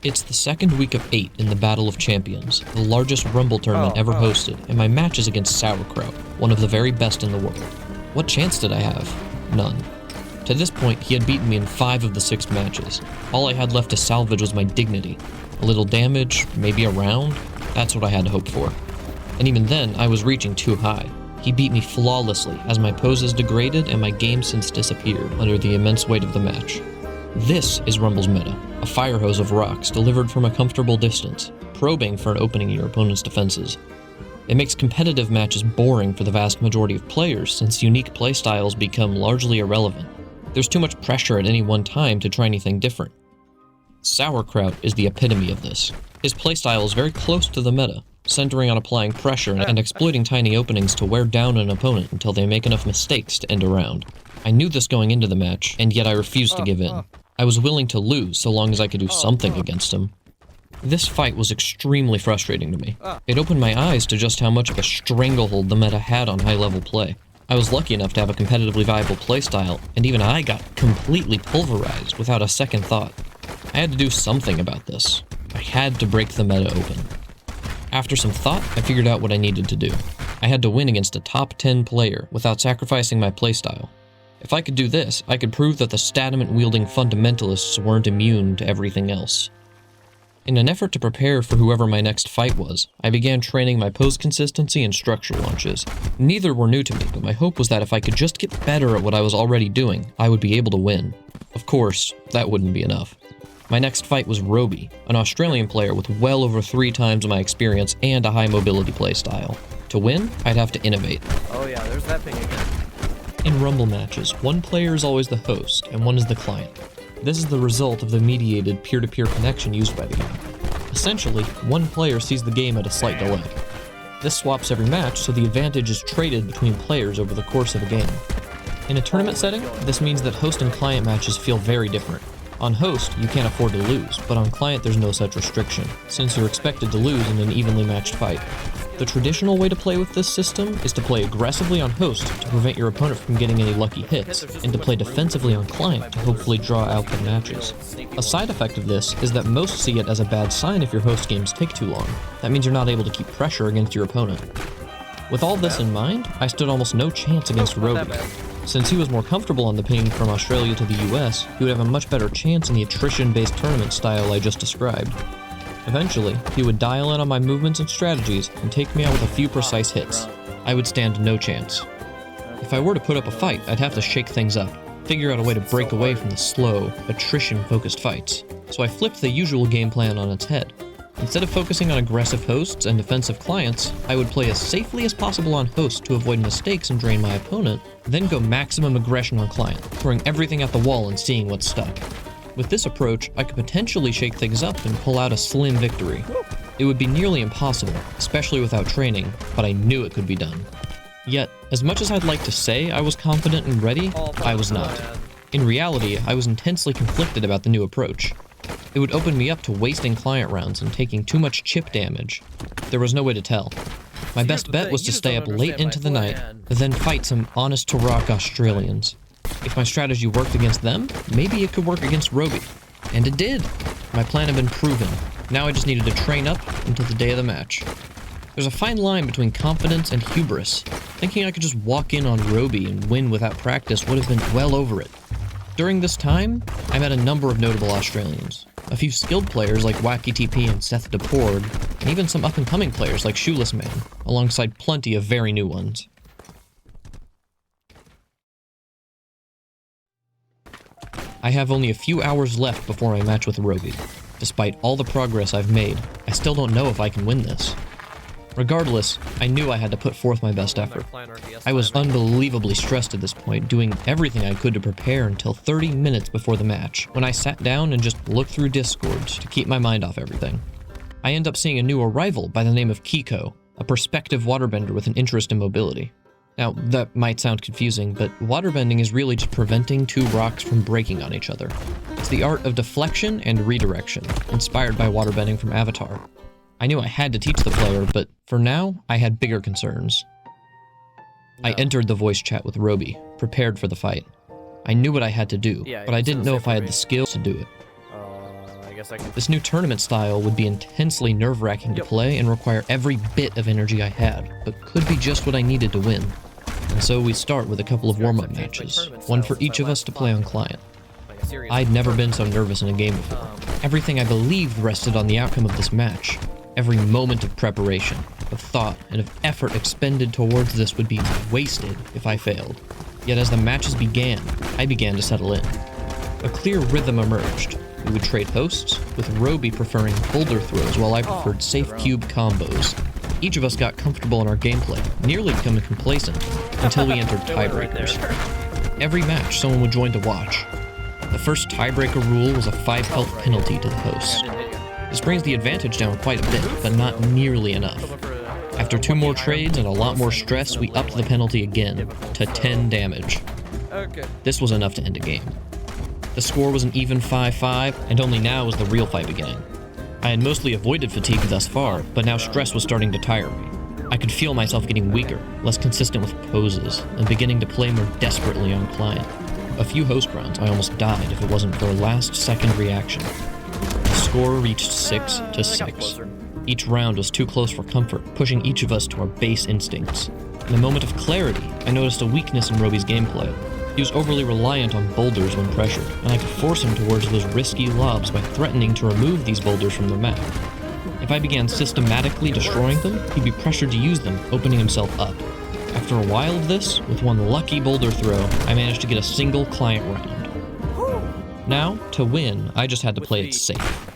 It's the second week of 8 in the Battle of Champions, the largest Rumble tournament ever hosted, and my match is against Sauerkraut, one of the very best in the world. What chance did I have? None. To this point, he had beaten me in 5 of the 6 matches. All I had left to salvage was my dignity. A little damage, maybe a round, that's what I had to hope for. And even then, I was reaching too high. He beat me flawlessly as my poses degraded and my game sense disappeared under the immense weight of the match. This is Rumble's meta, a fire hose of rocks delivered from a comfortable distance, probing for an opening in your opponent's defenses. It makes competitive matches boring for the vast majority of players since unique playstyles become largely irrelevant. There's too much pressure at any one time to try anything different. Sauerkraut is the epitome of this. His playstyle is very close to the meta, centering on applying pressure and exploiting tiny openings to wear down an opponent until they make enough mistakes to end a round. I knew this going into the match, and yet I refused to give in. I was willing to lose so long as I could do something against him. This fight was extremely frustrating to me. It opened my eyes to just how much of a stranglehold the meta had on high-level play. I was lucky enough to have a competitively viable playstyle, and even I got completely pulverized without a second thought. I had to do something about this. I had to break the meta open. After some thought, I figured out what I needed to do. I had to win against a top 10 player without sacrificing my playstyle. If I could do this, I could prove that the Stadiment-wielding fundamentalists weren't immune to everything else. In an effort to prepare for whoever my next fight was, I began training my pose consistency and structure launches. Neither were new to me, but my hope was that if I could just get better at what I was already doing, I would be able to win. Of course, that wouldn't be enough. My next fight was Roaby, an Australian player with well over 3 times my experience and a high mobility playstyle. To win, I'd have to innovate. Oh yeah, there's that thing again. In Rumble matches, one player is always the host, and one is the client. This is the result of the mediated peer-to-peer connection used by the game. Essentially, one player sees the game at a slight delay. This swaps every match, so the advantage is traded between players over the course of a game. In a tournament setting, this means that host and client matches feel very different. On host, you can't afford to lose, but on client there's no such restriction, since you're expected to lose in an evenly matched fight. The traditional way to play with this system is to play aggressively on host to prevent your opponent from getting any lucky hits, and to play defensively on client to hopefully draw out the matches. A side effect of this is that most see it as a bad sign if your host games take too long. That means you're not able to keep pressure against your opponent. With all this in mind, I stood almost no chance against Roaby. Since he was more comfortable on the ping from Australia to the US, he would have a much better chance in the attrition-based tournament style I just described. Eventually, he would dial in on my movements and strategies and take me out with a few precise hits. I would stand no chance. If I were to put up a fight, I'd have to shake things up, figure out a way to break away from the slow, attrition-focused fights. So I flipped the usual game plan on its head. Instead of focusing on aggressive hosts and defensive clients, I would play as safely as possible on host to avoid mistakes and drain my opponent, then go maximum aggression on client, throwing everything at the wall and seeing what stuck. With this approach, I could potentially shake things up and pull out a slim victory. It would be nearly impossible, especially without training, but I knew it could be done. Yet, as much as I'd like to say I was confident and ready, I was not. In reality, I was intensely conflicted about the new approach. It would open me up to wasting client rounds and taking too much chip damage. There was no way to tell. My best bet was to stay up late into the night, then fight some honest-to-rock Australians. If my strategy worked against them, maybe it could work against Roaby. And it did! My plan had been proven. Now I just needed to train up until the day of the match. There's a fine line between confidence and hubris. Thinking I could just walk in on Roaby and win without practice would have been well over it. During this time, I met a number of notable Australians. A few skilled players like Wacky TP and Seth DePorg, and even some up-and-coming players like Shoeless Man, alongside plenty of very new ones. I have only a few hours left before my match with Roaby. Despite all the progress I've made, I still don't know if I can win this. Regardless, I knew I had to put forth my best effort. I was unbelievably stressed at this point, doing everything I could to prepare until 30 minutes before the match, when I sat down and just looked through Discords to keep my mind off everything. I end up seeing a new arrival by the name of Kiko, a prospective waterbender with an interest in mobility. Now, that might sound confusing, but waterbending is really just preventing 2 rocks from breaking on each other. It's the art of deflection and redirection, inspired by waterbending from Avatar. I knew I had to teach the player, but for now, I had bigger concerns. I entered the voice chat with Roaby, prepared for the fight. I knew what I had to do, but I didn't know if I had the skills to do it. guess I can. This new tournament style would be intensely nerve-wracking to play and require every bit of energy I had, but could be just what I needed to win. And so we start with a couple of warm-up matches, one for each of us to play on client. I'd never been so nervous in a game before. Everything I believed rested on the outcome of this match. Every moment of preparation, of thought, and of effort expended towards this would be wasted if I failed. Yet as the matches began, I began to settle in. A clear rhythm emerged. We would trade hosts, with Roaby preferring boulder throws while I preferred safe cube combos. Each of us got comfortable in our gameplay, nearly becoming complacent, until we entered tiebreakers. Every match, someone would join to watch. The first tiebreaker rule was a 5 health penalty to the host. This brings the advantage down quite a bit, but not nearly enough. After 2 more trades and a lot more stress, we upped the penalty again, to 10 damage. This was enough to end a game. The score was an even 5-5, and only now was the real fight beginning. I had mostly avoided fatigue thus far, but now stress was starting to tire me. I could feel myself getting weaker, less consistent with poses, and beginning to play more desperately on client. A few host rounds, I almost died if it wasn't for a last-second reaction. The score reached 6-6. Each round was too close for comfort, pushing each of us to our base instincts. In a moment of clarity, I noticed a weakness in Roaby's gameplay. He was overly reliant on boulders when pressured, and I could force him towards those risky lobs by threatening to remove these boulders from the map. If I began systematically destroying them, he'd be pressured to use them, opening himself up. After a while of this, with one lucky boulder throw, I managed to get a single client round. Now, to win, I just had to play it safe.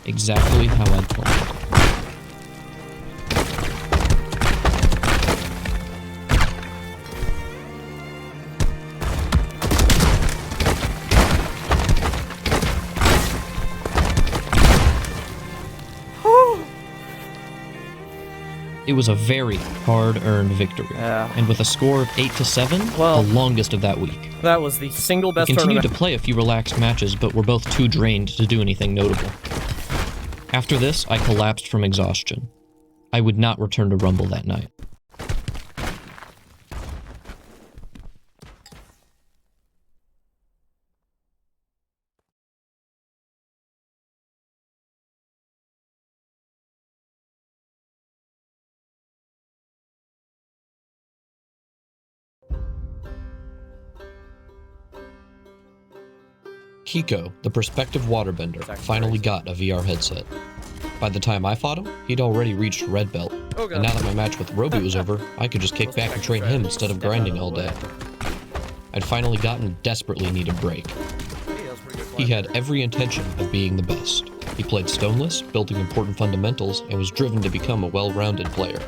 Exactly how I'd planned. It was a very hard-earned victory, and with a score of 8-7, the longest of that week. That was the single best We continued tournament. to play a few relaxed matches, but were both too drained to do anything notable. After this, I collapsed from exhaustion. I would not return to Rumble that night. Kiko, the prospective waterbender, finally got a VR headset. By the time I fought him, he'd already reached red belt, and now that my match with Roaby was over, I could just kick back and train him instead of grinding all day. I'd finally gotten a desperately needed break. He had every intention of being the best. He played stoneless, building important fundamentals, and was driven to become a well-rounded player.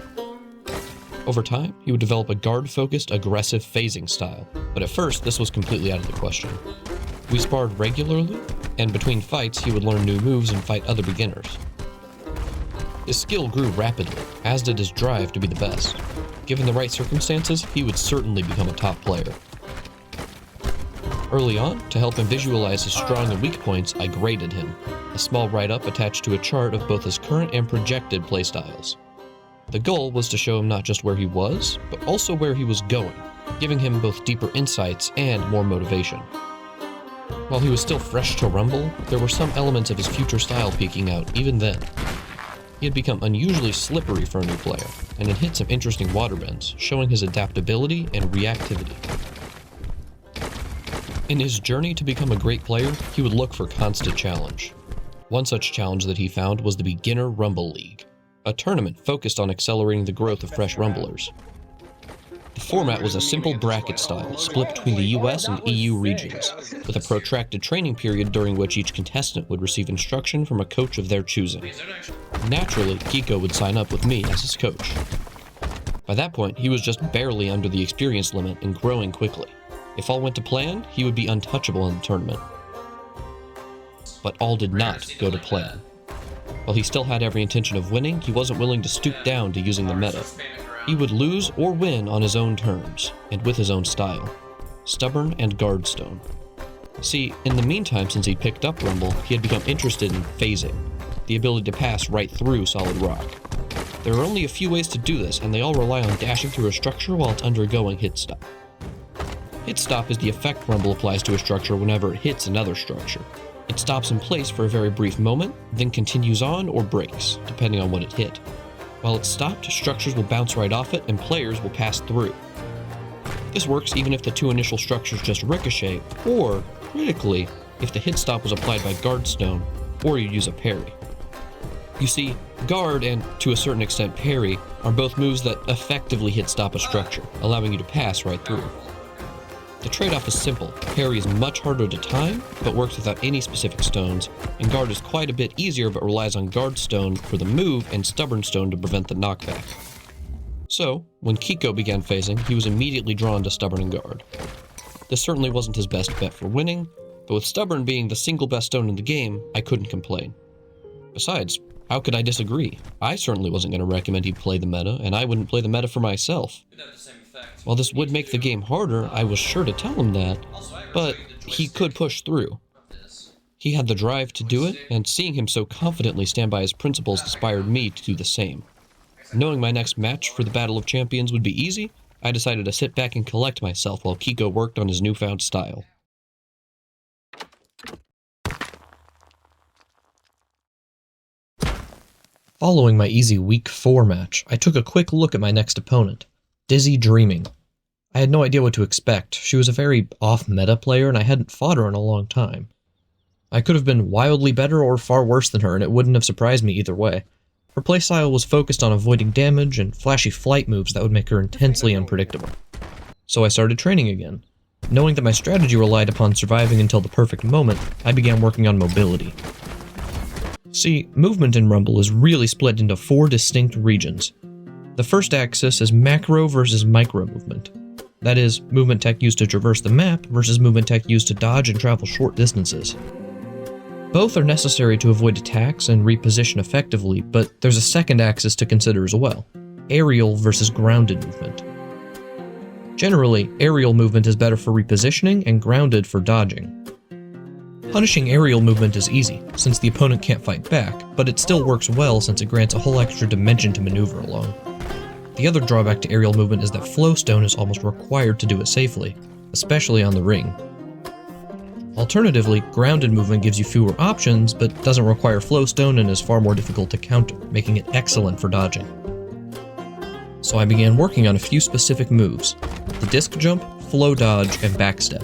Over time, he would develop a guard-focused, aggressive phasing style, but at first this was completely out of the question. We sparred regularly, and between fights he would learn new moves and fight other beginners. His skill grew rapidly, as did his drive to be the best. Given the right circumstances, he would certainly become a top player. Early on, to help him visualize his strong and weak points, I graded him, a small write-up attached to a chart of both his current and projected playstyles. The goal was to show him not just where he was, but also where he was going, giving him both deeper insights and more motivation. While he was still fresh to Rumble, there were some elements of his future style peeking out even then. He had become unusually slippery for a new player, and had hit some interesting water bends, showing his adaptability and reactivity. In his journey to become a great player, he would look for constant challenge. One such challenge that he found was the Beginner Rumble League, a tournament focused on accelerating the growth of fresh Rumblers. The format was a simple bracket style, split between the US and EU regions, with a protracted training period during which each contestant would receive instruction from a coach of their choosing. Naturally, Kiko would sign up with me as his coach. By that point, he was just barely under the experience limit and growing quickly. If all went to plan, he would be untouchable in the tournament. But all did not go to plan. While he still had every intention of winning, he wasn't willing to stoop down to using the meta. He would lose or win on his own terms, and with his own style. Stubborn and guardstone. See, in the meantime since he picked up Rumble, he had become interested in phasing, the ability to pass right through solid rock. There are only a few ways to do this, and they all rely on dashing through a structure while it's undergoing hit stop. Hit stop is the effect Rumble applies to a structure whenever it hits another structure. It stops in place for a very brief moment, then continues on or breaks, depending on what it hit. While it's stopped, structures will bounce right off it and players will pass through. This works even if the two initial structures just ricochet, or, critically, if the hit stop was applied by guard stone, or you use a parry. You see, guard and, to a certain extent, parry are both moves that effectively hit stop a structure, allowing you to pass right through. The trade-off is simple. Parry is much harder to time, but works without any specific stones, and guard is quite a bit easier but relies on guard stone for the move and stubborn stone to prevent the knockback. So, when Kiko began phasing, he was immediately drawn to stubborn and guard. This certainly wasn't his best bet for winning, but with stubborn being the single best stone in the game, I couldn't complain. Besides, how could I disagree? I certainly wasn't going to recommend he play the meta, and I wouldn't play the meta for myself. While this would make the game harder, I was sure to tell him that, but he could push through. He had the drive to do it, and seeing him so confidently stand by his principles inspired me to do the same. Knowing my next match for the Battle of Champions would be easy, I decided to sit back and collect myself while Kiko worked on his newfound style. Following my easy Week 4 match, I took a quick look at my next opponent, Dizzy Dreaming. I had no idea what to expect. She was a very off-meta player, and I hadn't fought her in a long time. I could have been wildly better or far worse than her, and it wouldn't have surprised me either way. Her playstyle was focused on avoiding damage and flashy flight moves that would make her intensely unpredictable. So I started training again. Knowing that my strategy relied upon surviving until the perfect moment, I began working on mobility. See, movement in Rumble is really split into 4 distinct regions. The first axis is macro versus micro movement. That is, movement tech used to traverse the map versus movement tech used to dodge and travel short distances. Both are necessary to avoid attacks and reposition effectively, but there's a second axis to consider as well, aerial versus grounded movement. Generally, aerial movement is better for repositioning and grounded for dodging. Punishing aerial movement is easy, since the opponent can't fight back, but it still works well since it grants a whole extra dimension to maneuver along. The other drawback to aerial movement is that flowstone is almost required to do it safely, especially on the ring. Alternatively, grounded movement gives you fewer options, but doesn't require flowstone and is far more difficult to counter, making it excellent for dodging. So I began working on a few specific moves: the disc jump, flow dodge, and backstep.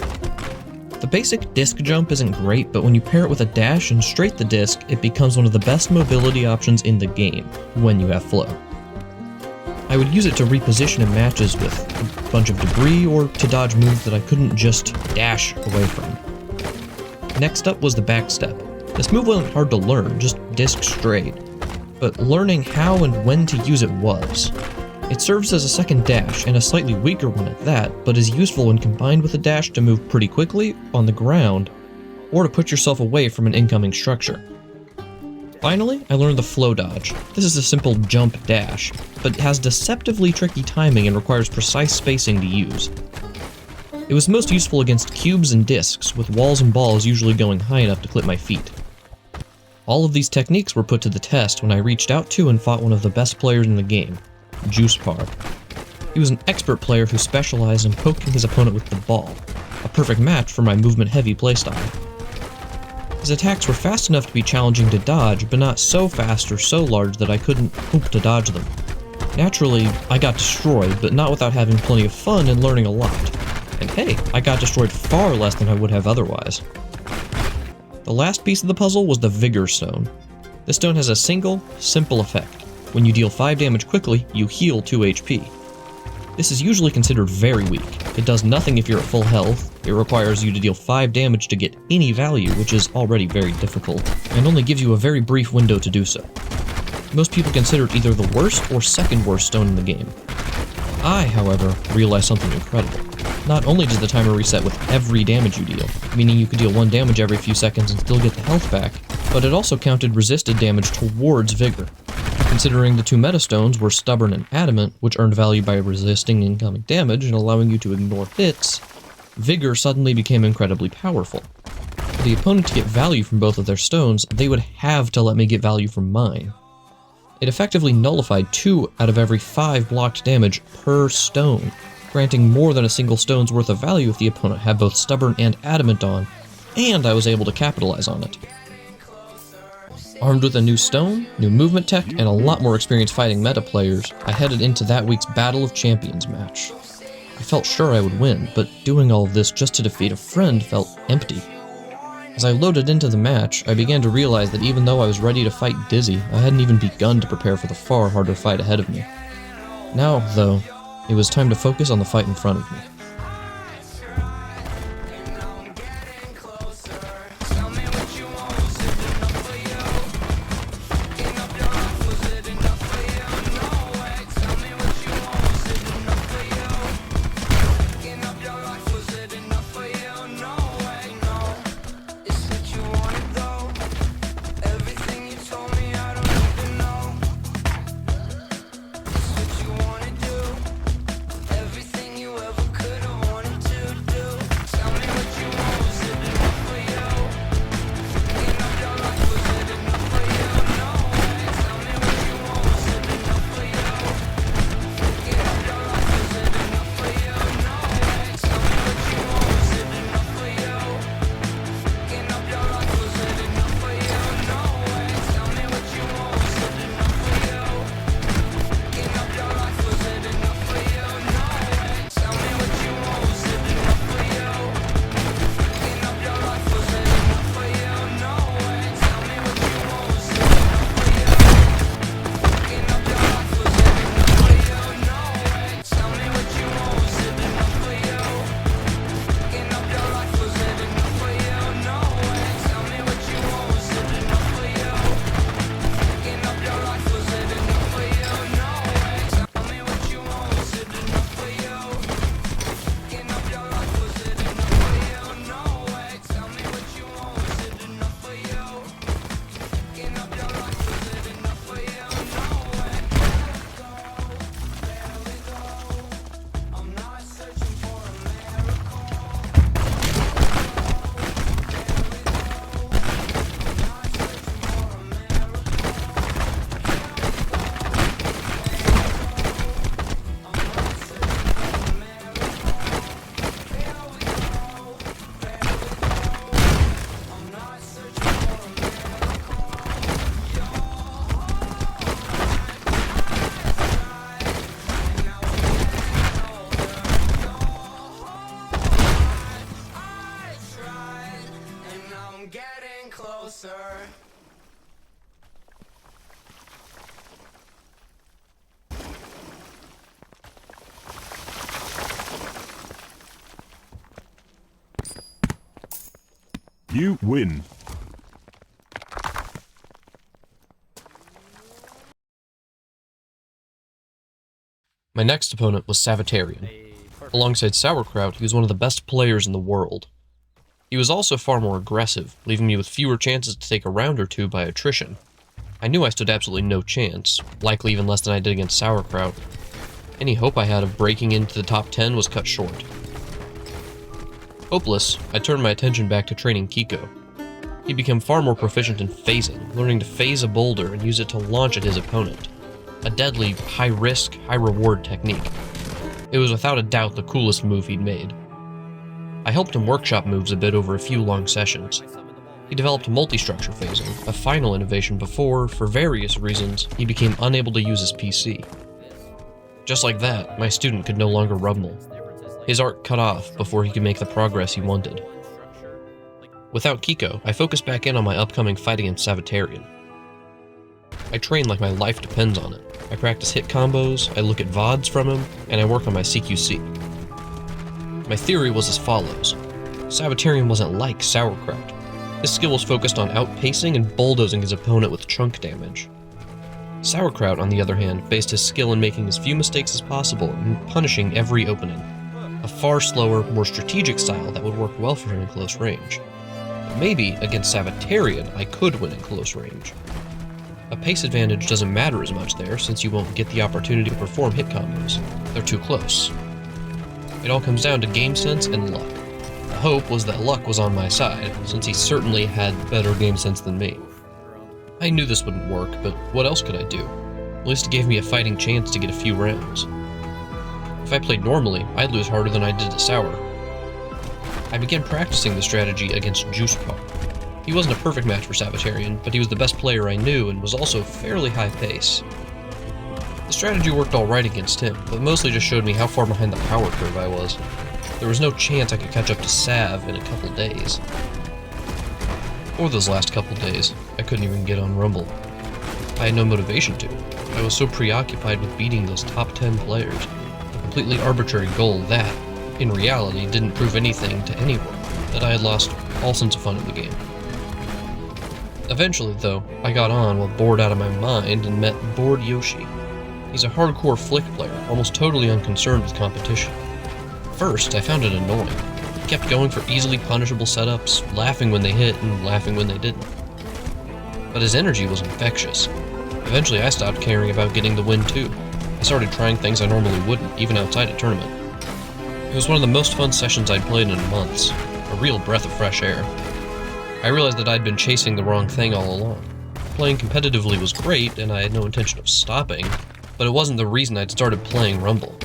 The basic disc jump isn't great, but when you pair it with a dash and straight the disc, it becomes one of the best mobility options in the game, when you have flow. I would use it to reposition in matches with a bunch of debris or to dodge moves that I couldn't just dash away from. Next up was the backstep. This move wasn't hard to learn, just disc straight, but learning how and when to use it was. It serves as a second dash, and a slightly weaker one at that, but is useful when combined with a dash to move pretty quickly on the ground, or to put yourself away from an incoming structure. Finally, I learned the flow dodge. This is a simple jump dash, but has deceptively tricky timing and requires precise spacing to use. It was most useful against cubes and discs, with walls and balls usually going high enough to clip my feet. All of these techniques were put to the test when I reached out to and fought one of the best players in the game, Juicepar. He was an expert player who specialized in poking his opponent with the ball, a perfect match for my movement-heavy playstyle. His attacks were fast enough to be challenging to dodge, but not so fast or so large that I couldn't hope to dodge them. Naturally, I got destroyed, but not without having plenty of fun and learning a lot. And hey, I got destroyed far less than I would have otherwise. The last piece of the puzzle was the Vigor Stone. This stone has a single, simple effect. When you deal 5 damage quickly, you heal 2 HP. This is usually considered very weak. It does nothing if you're at full health, it requires you to deal 5 damage to get any value, which is already very difficult, and only gives you a very brief window to do so. Most people consider it either the worst or second worst stone in the game. I, however, realized something incredible. Not only does the timer reset with every damage you deal, meaning you could deal 1 damage every few seconds and still get the health back, but it also counted resisted damage towards Vigor. Considering the 2 meta stones were Stubborn and Adamant, which earned value by resisting incoming damage and allowing you to ignore hits, Vigor suddenly became incredibly powerful. For the opponent to get value from both of their stones, they would have to let me get value from mine. It effectively nullified 2 out of every 5 blocked damage per stone, granting more than a single stone's worth of value if the opponent had both Stubborn and Adamant on, and I was able to capitalize on it. Armed with a new stone, new movement tech, and a lot more experience fighting meta players, I headed into that week's Battle of Champions match. I felt sure I would win, but doing all of this just to defeat a friend felt empty. As I loaded into the match, I began to realize that even though I was ready to fight Dizzy, I hadn't even begun to prepare for the far harder fight ahead of me. Now, though, it was time to focus on the fight in front of me. You win. My next opponent was Savitarian. Alongside Sauerkraut, he was one of the best players in the world. He was also far more aggressive, leaving me with fewer chances to take a round or two by attrition. I knew I stood absolutely no chance, likely even less than I did against Sauerkraut. Any hope I had of breaking into the top 10 was cut short. Hopeless, I turned my attention back to training Kiko. He'd become far more proficient in phasing, learning to phase a boulder and use it to launch at his opponent. A deadly, high-risk, high-reward technique. It was without a doubt the coolest move he'd made. I helped him workshop moves a bit over a few long sessions. He developed multi-structure phasing, a final innovation before, for various reasons, he became unable to use his PC. Just like that, my student could no longer rumble. His arc cut off before he could make the progress he wanted. Without Kiko, I focused back in on my upcoming fight against Savitarian. I train like my life depends on it. I practice hit combos, I look at VODs from him, and I work on my CQC. My theory was as follows. Savitarian wasn't like Sauerkraut. His skill was focused on outpacing and bulldozing his opponent with chunk damage. Sauerkraut, on the other hand, based his skill in making as few mistakes as possible and punishing every opening. A far slower, more strategic style that would work well for him in close range. Maybe, against Savitarian, I could win in close range. A pace advantage doesn't matter as much there, since you won't get the opportunity to perform hit combos. They're too close. It all comes down to game sense and luck. The hope was that luck was on my side, since he certainly had better game sense than me. I knew this wouldn't work, but what else could I do? At least it gave me a fighting chance to get a few rounds. If I played normally, I'd lose harder than I did to Sour. I began practicing the strategy against Juice Paw. He wasn't a perfect match for Sabbatarian, but he was the best player I knew and was also fairly high pace. The strategy worked alright against him, but mostly just showed me how far behind the power curve I was. There was no chance I could catch up to Sav in a couple days. Or those last couple days, I couldn't even get on Rumble. I had no motivation to. I was so preoccupied with beating those top 10 players, a completely arbitrary goal that, in reality, didn't prove anything to anyone, that I had lost all sense of fun in the game. Eventually, though, I got on while bored out of my mind and met Bored Yoshi. He's a hardcore Flick player, almost totally unconcerned with competition. First, I found it annoying. He kept going for easily punishable setups, laughing when they hit and laughing when they didn't. But his energy was infectious. Eventually, I stopped caring about getting the win too. I started trying things I normally wouldn't, even outside a tournament. It was one of the most fun sessions I'd played in months, a real breath of fresh air. I realized that I'd been chasing the wrong thing all along. Playing competitively was great, and I had no intention of stopping, but it wasn't the reason I'd started playing Rumble.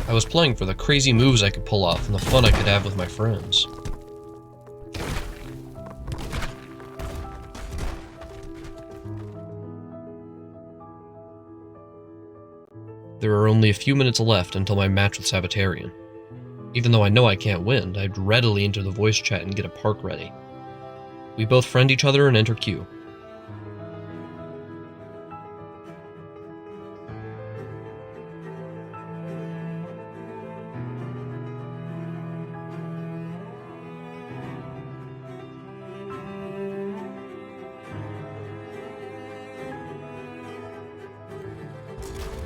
I was playing for the crazy moves I could pull off and the fun I could have with my friends. There are only a few minutes left until my match with Sabbatarian. Even though I know I can't win, I'd readily enter the voice chat and get a park ready. We both friend each other and enter queue.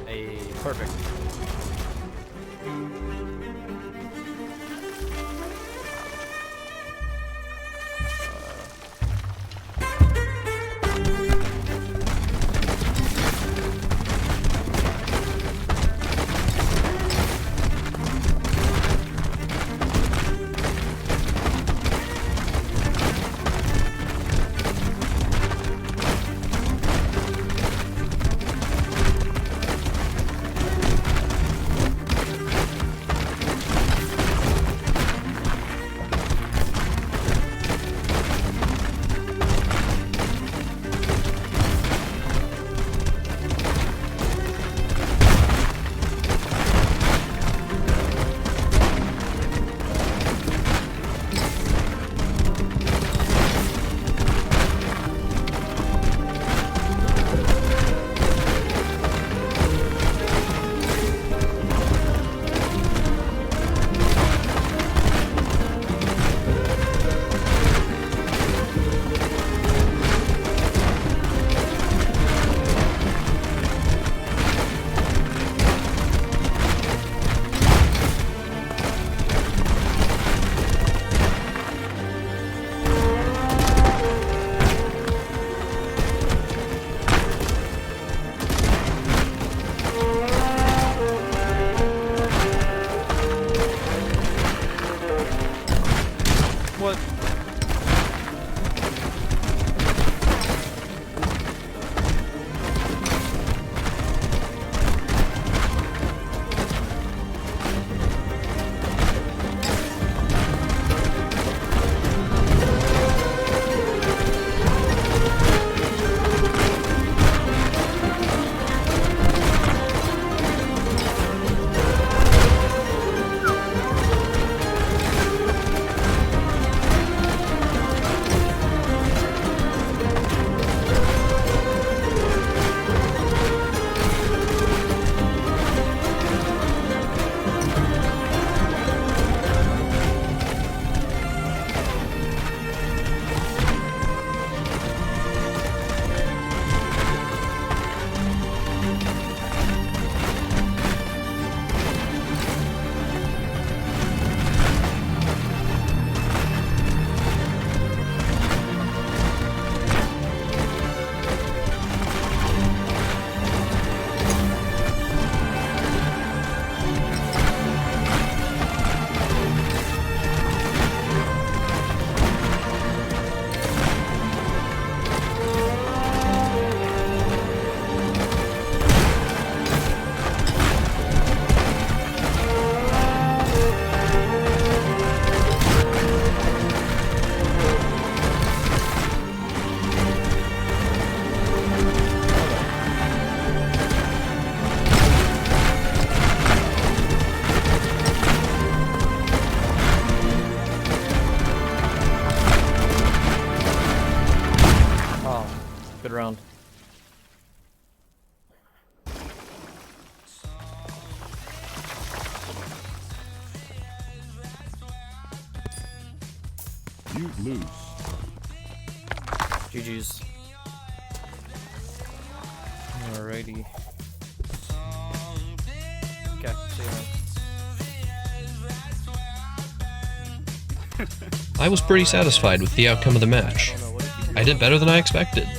Hey, perfect. Good round. You lose. GG's. Alrighty. Okay, see you, man. I was pretty satisfied with the outcome of the match. I did better than I expected.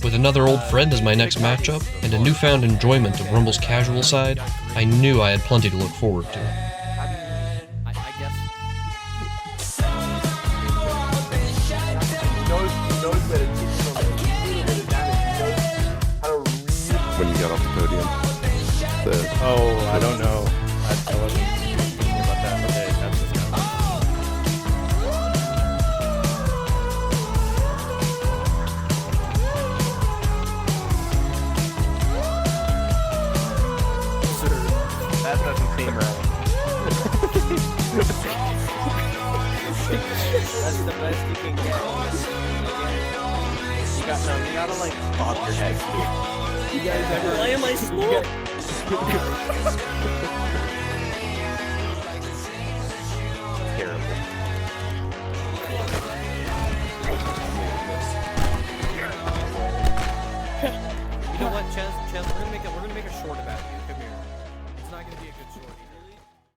With another old friend as my next matchup, and a newfound enjoyment of Rumble's casual side, I knew I had plenty to look forward to. I guess. When you got off the podium. Oh, I don't know. I wasn't thinking about that. Okay, that's just now. That doesn't seem right. That's the best you can get. You gotta like bob your head. You guys ever? Why am I slow?